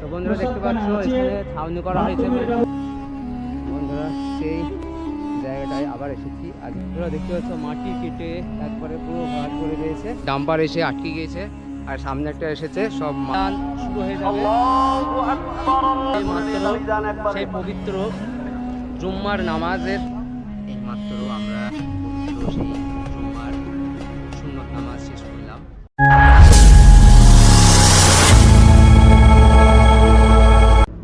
তো বন্ধুরা দেখতে পাচ্ছ এখানে ছাউনি করা হয়েছে। বন্ধুরা সেই জায়গাটায় আবার এসেছি। আজ তোমরা দেখতে পাচ্ছ মাটি কেটে একবারে পুরো ভরাট করে দিয়েছে, ডাম্পার এসে আটকে গিয়েছে আর সামনে একটা এসেছে, সব মান শুরু হয়ে যাবে। সেই পবিত্র জুম্মার নামাজের এই মাত্র আমরা পবিত্র সেই জুম্মার সুন্নত নামাজ শেষ করলাম।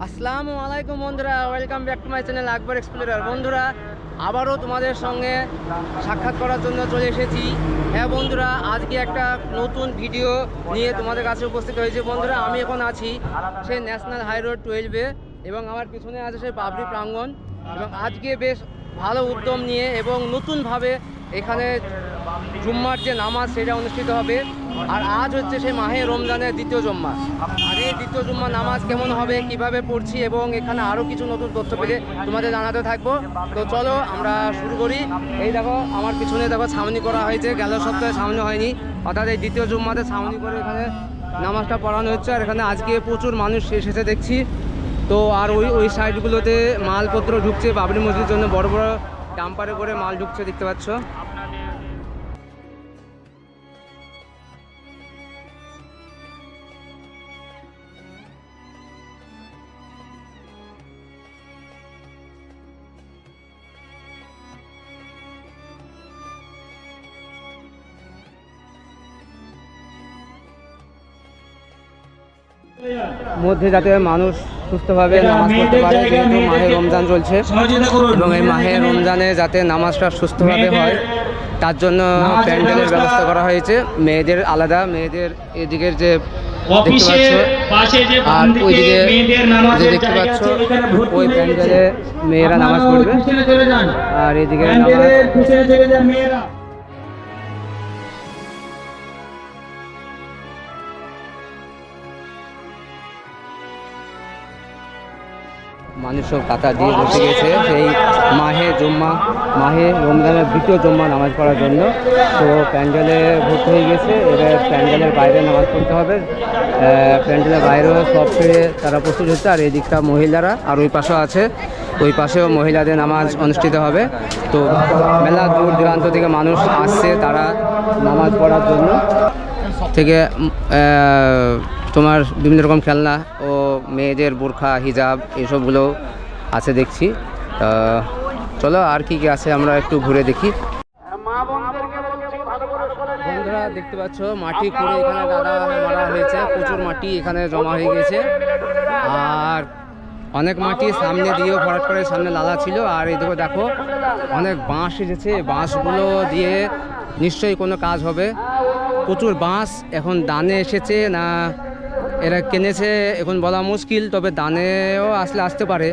আসসালামু আলাইকুম বন্ধুরা, welcome back to my channel Akbar explorer. বন্ধুরা আবারও তোমাদের সঙ্গে সাক্ষাৎ করার জন্য চলে এসেছি। হ্যাঁ বন্ধুরা, আজকে একটা নতুন ভিডিও নিয়ে তোমাদের কাছে উপস্থিত হয়েছে। বন্ধুরা আমি এখন আছি সেই ন্যাশনাল হাই রোড 12-এ এবং আমার পিছনে আছে সেই বাবরি প্রাঙ্গণ। এবং আজকে বেশ ভালো উদ্যম নিয়ে এবং নতুনভাবে এখানে জুম্মার যে নামাজ সেটা অনুষ্ঠিত হবে। আর আজ হচ্ছে সেই মাহে রমজানের দ্বিতীয় জুম্মা। আর এই দ্বিতীয় জুম্মা নামাজ কেমন হবে, কিভাবে পড়ছি এবং এখানে আরও কিছু নতুন তথ্য পেলে তোমাদের জানাতে থাকবো। তো চলো আমরা শুরু করি। এই দেখো আমার পিছনে দেখো ছাউনি করা হয়েছে, গেল সপ্তাহে ছাউনি হয়নি, অর্থাৎ এই দ্বিতীয় জুম্মাতে ছাউনি করে এখানে নামাজটা পড়ানো হচ্ছে। আর এখানে আজকে প্রচুর মানুষ এসেছে দেখছি। তো আর ওই সাইডগুলোতে মালপত্র ঢুকছে, বাবরি মসজিদের জন্য বড় বড় ডাম্পারে করে মাল ঢুকছে দেখতে পাচ্ছ। মধ্যে যাতে মানুষ সুস্থভাবে নামাজ পড়তে পারে, যেহেতু মাহে রমজান চলছে এবং এই মাহে রমজানে যাতে নামাজটা সুস্থভাবে হয় তার জন্য প্যান্ডেলের ব্যবস্থা করা হয়েছে। মেয়েদের আলাদা, মেয়েদের এদিকের যে দেখতে পাচ্ছ আর ওইদিকে যে দেখতে পাচ্ছ ওই প্যান্ডেলে মেয়েরা নামাজ পড়বে আর এদিকে মানুষ সব কাতার দিয়ে বসে গেছে সেই মাহে রমজানের দ্বিতীয় জুম্মা নামাজ পড়ার জন্য। তো প্যান্ডেলে ভর্তি হয়ে গেছে, এবার প্যান্ডেলের বাইরে নামাজ পড়তে হবে। প্যান্ডেলের বাইরেও সব ছেড়ে তারা প্রস্তুত হচ্ছে। আর এই দিকটা মহিলারা, আর ওই পাশেও আছে, ওই পাশেও মহিলাদের নামাজ অনুষ্ঠিত হবে। তো মেলা দূর দূরান্ত থেকে মানুষ আসছে তারা নামাজ পড়ার জন্য। থেকে তোমার বিভিন্ন রকম খেলনা ও মেয়েদের বোরখা হিজাব এসবগুলো আছে দেখছি। চলো আর কি কি আছে আমরা একটু ঘুরে দেখি। বন্ধুরা দেখতে পাচ্ছ মাটি খুঁড়ে এখানে গাদা মারা হয়েছে, প্রচুর মাটি এখানে জমা হয়ে গেছে। আর অনেক মাটি সামনে দিয়েও ভরাট করে সামনে লালা ছিল। আর এদিকে দেখো অনেক বাঁশ এসেছে, বাঁশগুলো দিয়ে নিশ্চয়ই কোনো কাজ হবে। প্রচুর বাঁশ এখন দানে এসেছে না এরা কিনেছে এখন বলা মুশকিল, তবে দানেও আসতে পারে।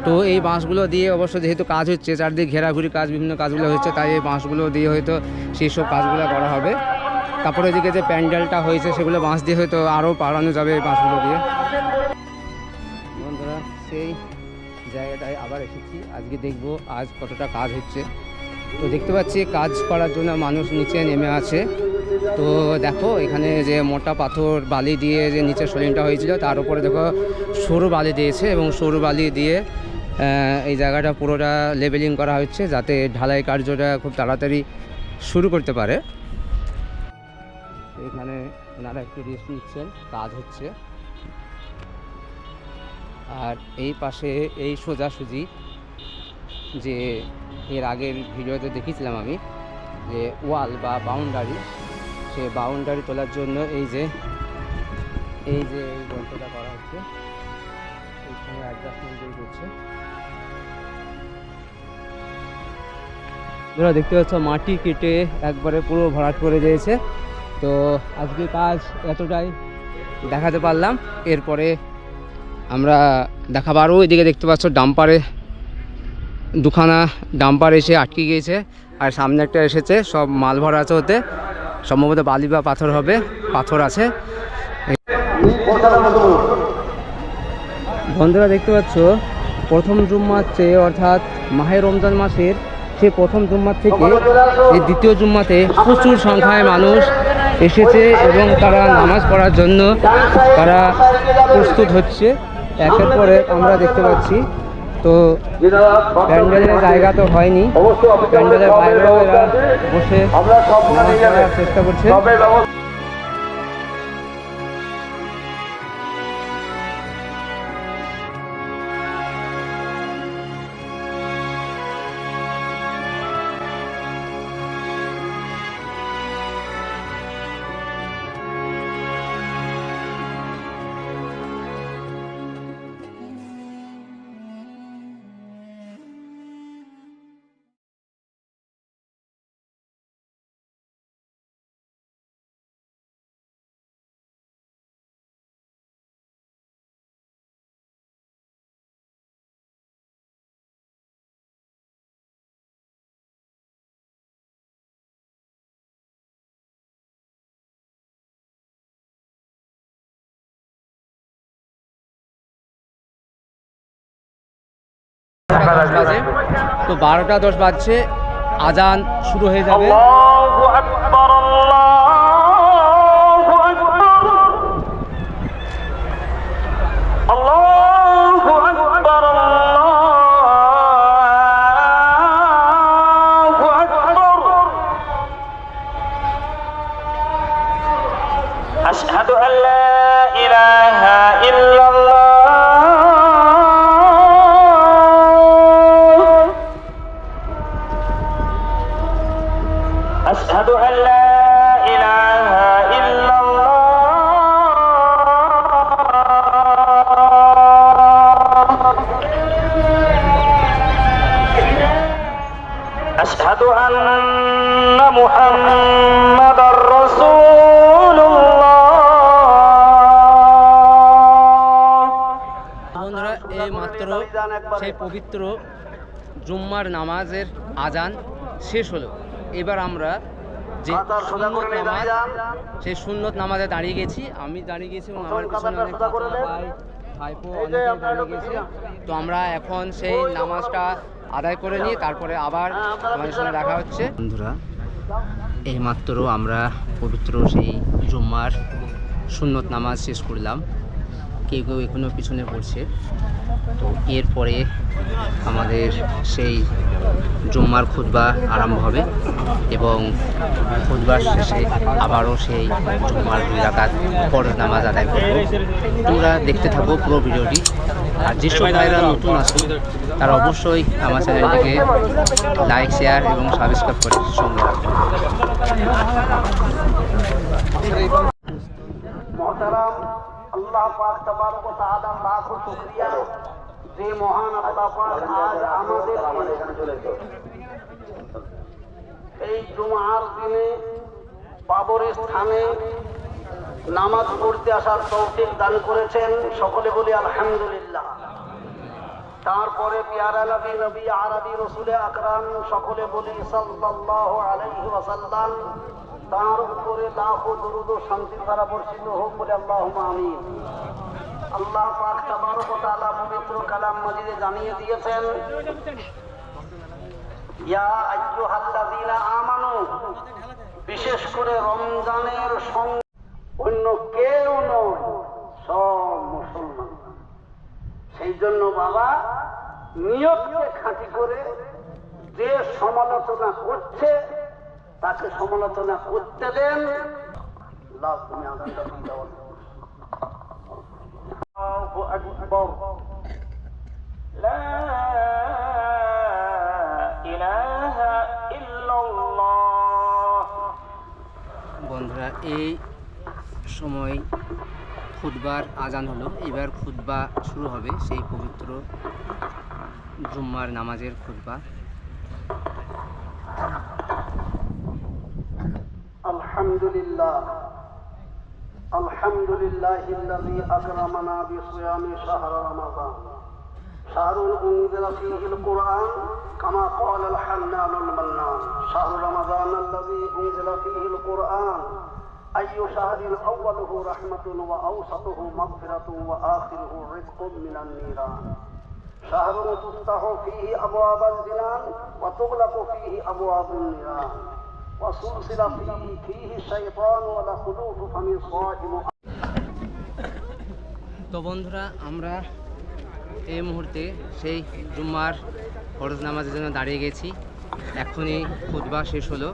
তো এই বাঁশগুলো দিয়ে অবশ্য যেহেতু কাজ হচ্ছে, চারদিকে ঘেরাঘুরি কাজ, বিভিন্ন কাজগুলো হচ্ছে, তাই এই বাঁশগুলো দিয়ে হয়তো সেই সব কাজগুলো করা হবে। তারপরে এদিকে যে প্যান্ডেলটা হয়েছে সেগুলো বাঁশ দিয়ে হয়তো আরও বাড়ানো যাবে এই বাঁশগুলো দিয়ে। বন্ধুরা সেই জায়গাটায় আবার এসেছি, আজকে দেখবো আজ কতটা কাজ হচ্ছে। তো দেখতে পাচ্ছি কাজ করার জন্য মানুষ নিচে নেমে আছে। তো দেখো এখানে যে মোটা পাথর বালি দিয়ে যে নিচের সলিংটা হয়েছিল তার উপরে দেখো সরু বালি দিয়েছে এবং সরু বালি দিয়ে এই জায়গাটা পুরোটা লেবেলিং করা হচ্ছে যাতে ঢালাই কার্যটা খুব তাড়াতাড়ি শুরু করতে পারে। এখানে ওনারা একটু রেস্ট নিচ্ছেন, কাজ হচ্ছে। আর এই পাশে এই সোজাসুজি যে এর আগের ভিডিওতে দেখেছিলাম আমি যে ওয়াল বা বাউন্ডারি, সে বাউন্ডারি তোলার জন্য এই যে যন্ত্রটা করা হচ্ছে, এই সময় অ্যাডজাস্টমেন্ট তৈরি করছে। যারা দেখতে পাচ্ছ মাটি কেটে একবারে পুরো ভরাট করে দিয়েছে। তো আজকে কাজ এতটাই দেখাতে পারলাম, এরপরে আমরা দেখাবো। আরও এদিকে দেখতে পাচ্ছ ডাম্পারে দুখানা ডাম্পার এসে আটকে গিয়েছে আর সামনে একটা এসেছে, সব মাল ভরা আছে, ওতে সম্ভবত বালি বা পাথর হবে, পাথর আছে। বন্ধুরা দেখতে পাচ্ছ প্রথম জুম্মার চেয়ে, অর্থাৎ মাহে রমজান মাসের সেই প্রথম জুম্মার থেকে এই দ্বিতীয় জুম্মাতে প্রচুর সংখ্যায় মানুষ এসেছে এবং তারা নামাজ পড়ার জন্য তারা প্রস্তুত হচ্ছে। একের পর এক আমরা দেখতে পাচ্ছি। তো প্যান্ডেলের জায়গা তো হয়নি, প্যান্ডেলের বাইরেও এরা বসে নামাজ পড়ার চেষ্টা করছে। বাজে, তো 12টা 10 বাজছে, আজান শুরু হয়ে যাবে। أشهد أن لا إله إلا الله أشهد أن لا إله إلا الله أشهد أن محمدا رسول الله। বন্ধুরা, এই মাত্র সেই পবিত্র জুম্মার নামাজের আজান শেষ হলো। এবার আমরা যে সুন্নত নামাজ, সেই সুন্নত নামাজে দাঁড়িয়ে গেছি। আমি দাঁড়িয়ে গেছি এবং আমার পিছনে অনেক ভাই ভাইপো অনেকে দাঁড়িয়ে গেছে। তো আমরা এখন সেই নামাজটা আদায় করে নিয়ে তারপরে আবার আমাদের সঙ্গে দেখা হচ্ছে। বন্ধুরা, এইমাত্র আমরা পবিত্র সেই জুম্মার সুন্নত নামাজ শেষ করলাম। কেউ কেউ এখনও পিছনে পড়ছে। তো এরপরে আমাদের সেই জুম্মার খুতবা আরম্ভ হবে এবং খুতবার শেষে আবারও সেই জুম্মার 2 রাকাত ফরজ নামাজ আদায় করব। তোমরা দেখতে থাকো পুরো ভিডিওটি। আর যেসব ভাইরা নতুন আছো তারা অবশ্যই আমার চ্যানেলটিকে লাইক, শেয়ার এবং সাবস্ক্রাইব করে সঙ্গে রাখো। মোহতারাম, আল্লাহ পাক তাবারক ওয়া তাআলা লাখো শুকরিয়া যে মহান আল্লাহ পাক আজ আমাদের এই জুমার দিনে বাবর স্থানে নামাজ পড়তে আসার তৌফিক দান করেছেন। সকলে বলি আলহামদুলিল্লাহ। তারপরে পিয়ারা নবী, নবী আরবি, রসুলে আকরাম, সকলে বলি সাল্লাল্লাহু আলাইহি ওয়াসাল্লাম। তার উপরে লাখো দরুদ ও শান্তির ধারা বর্ষিত হোক বলে আল্লাহুম্মা আমিন। আল্লাহ পাক তাবারক ওয়া তাআলা পবিত্র কালাম মাজিদে জানিয়ে দিয়েছেন, ইয়া আইয়ুহাল্লাযীনা আমানু, বিশেষ করে রমজানের সঙ্গে অন্য কেউ নয়, সব মুসলমান। সেই জন্য বাবা নিয়তকে খাঁটি করে যে সমালোচনা করছে তাকে সমালোচনা করতে দেন। তুমি আগামীটা দাও। আল্লাহু আকবার, লা ইলাহা ইল্লাল্লাহ। বন্ধুরা, এই সময় খুতবার আজান হলো। এবার খুতবা শুরু হবে, সেই পবিত্র জুম্মার নামাজের খুতবা। আলহামদুলিল্লাহ, আলহামদুলিল্লাহিল্লাযী আকরামানা বিসিয়ামি শাহর রমাদান, শাহরুন উনজিলা ফীহিল কুরআন কামা ক্বালাল হান্নানুল মান্নান, শাহরু রমাদানাল্লাযী উনজিলা ফীহিল কুরআন আইয়ু শাহরিন আউয়ালুহু রাহমাতুন ওয়া আওসাতুহু মাগফিরাতুন ওয়া আখিরুহু রিজকুম মিনান নিরান, শাহরুন তুফতাহু ফীহি আবওয়াবাল জিনান ওয়া তুগলাকু ফীহি আবওয়াবুন নিরান, وسلسل فيه الشيطان ولخلوف فم الصائم. তো বন্ধুরা, আমরা এই মুহূর্তে সেই জুম্মার ফরজ নামাজের জন্য দাঁড়িয়ে গেছি। এখনই খুতবা শেষ হলো।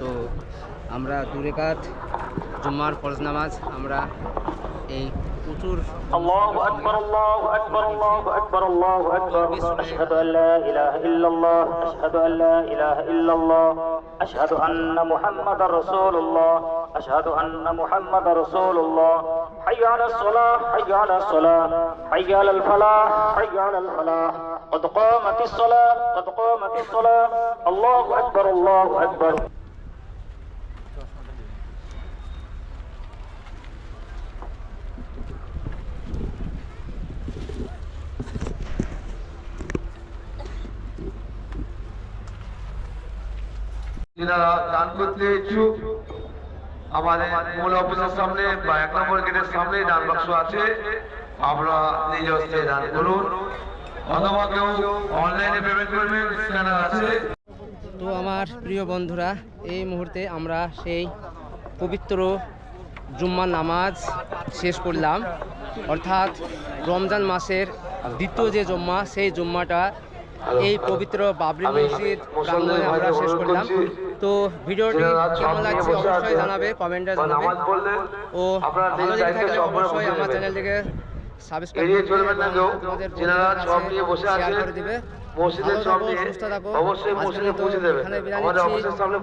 তো আমরা 2 রাকাত জুম্মার ফরজ নামাজ আমরা এই প্রচুর الله أكبر الله أكبر الله أكبر الله أكبر أشهد أن لا إله إلا الله أشهد أن لا إله إلا الله أشهد أن محمد رسول الله أشهد أن محمد رسول الله حي على الصلاة حي على الصلاة حي على الفلاح حي على الفلاح قد قامت الصلاة قد قامت الصلاة الله أكبر الله أكبر. যারা দান করতে ইচ্ছুক আমাদের মূল অফিসের সামনে বা 1 নম্বর গেটের সামনে দান বাক্স আছে, আপনারা নিজ হস্তে দান করুন অথবা কেউ অনলাইনে পেমেন্ট করবেন, স্ক্যানার আছে। তো আমার প্রিয় বন্ধুরা, এই মুহূর্তে আমরা সেই পবিত্র জুম্মার নামাজ শেষ করলাম। অর্থাৎ রমজান মাসের দ্বিতীয় যে জুম্মা, সেই জুম্মাটা এই পবিত্র বাবরি মসজিদ প্রাঙ্গণে আমরা শেষ করলাম। তো ভিডিওটি কেমন লাগছে অবশ্যই জানাবে, কমেন্টে জানাবে। ও ভালো লেগে থাকলে অবশ্যই আমার চ্যানেলটিকে সাবস্ক্রাইব করে শেয়ার করে দিবে। মসজিদের সামনে অবশ্যই মসজিদে পৌঁছে দেবে। আমাদের অফিসের সামনে